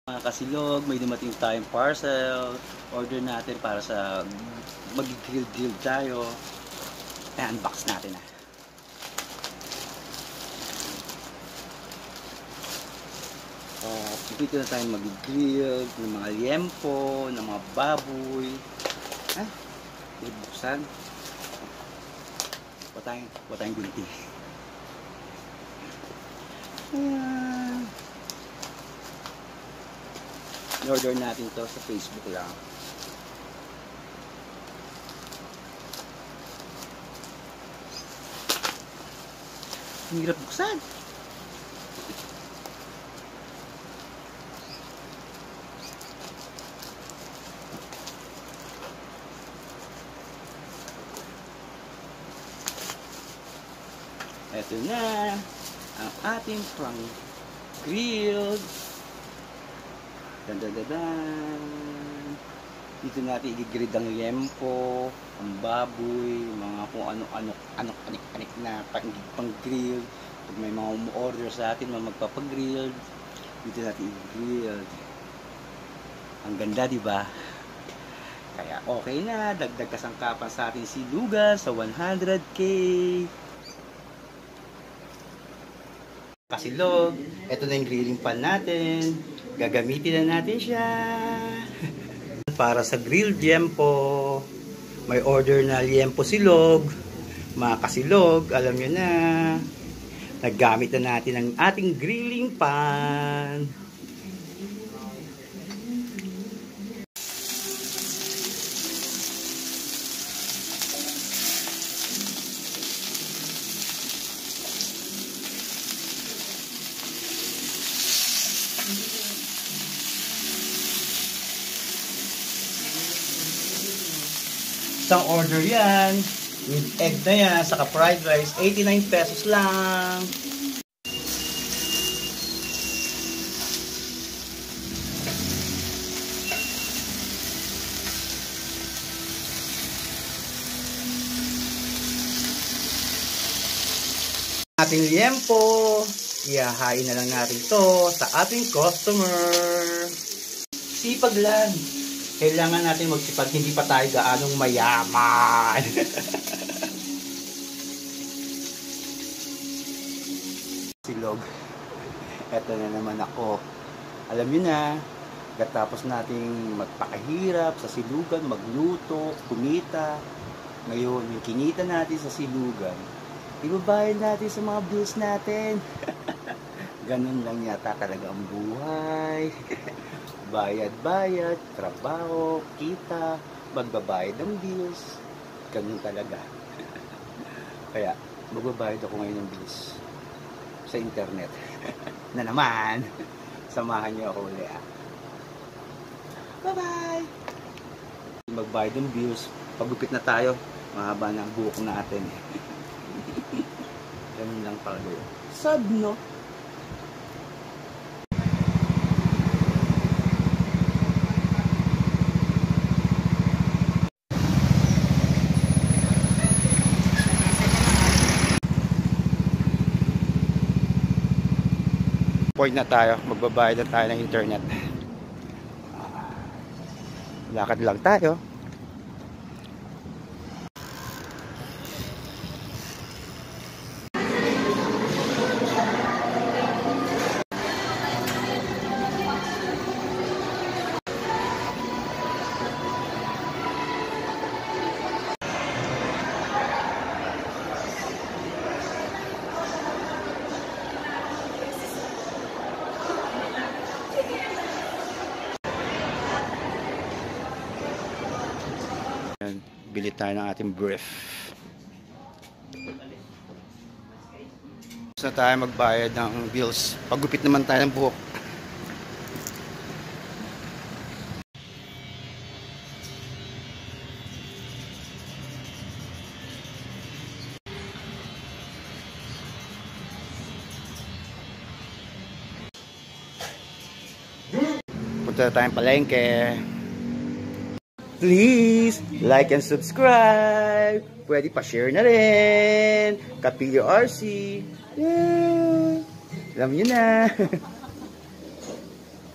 Mga kasilog, may dumating tayong parcel. Order natin para sa mag-grill tayo. I-unbox natin na. Dito na tayo mag-grill ng mga liempo, ng mga baboy. Buksan. Patayang gunti. I-order natin to sa Facebook lang. Ang hirap buksan. Ito na ang ating pang grilled. Dandadan. Dito natin i-grill ang liempo, ang baboy, mga kung ano-ano, anik-anik na pang-grill. Pag may mga umu-order sa atin, mga magpapag-grill, dito natin i-grill. Ang ganda, di ba? Kaya okay na, dagdag kasangkapan sa ating silugan sa 100K. Kasilog, ito na yung grilling pan natin. Gagamitin na natin siya. Para sa grilled liempo, may order na liempo silog. Mga kasilog, alam nyo na. Naggamit na natin ang ating grilling pan. Isang order yan, with egg na yan, saka fried rice, 89 pesos lang. Ating liempo, ihahain na lang natin to sa ating customer. Sipag lang. Kailangan natin magsipag, hindi pa tayo gaanong mayaman. Silog. Eto na naman ako. Alam niyo na, katapos nating magpakahirap sa silugan, magluto, kumita. Ngayon, yung kinita natin sa silugan, ibabayad natin sa mga bills natin. Ganun lang yata talaga ang buhay. Bayad-bayad, trabaho, kita, magbabayad ng bills. Ganun talaga. Kaya, magbabayad ako ngayon ng bills sa internet. Na naman, samahan niyo ako ulit. Bye-bye! Magbayad ng bills, pagupit na tayo, mahaba na ang buhok natin. Ganun lang pala yun. Sad, no? Point na tayo, magbabayad na tayo ng internet. Lakad lang tayo. Bili tayo ng ating brief. Gusto tayo magbayad ng bills. Pagupit naman tayo ng buhok. Punta tayong palengke. Please, like and subscribe. Pwede pa-share na rin. Kapilyo RC. Yeah. Alam niyo na.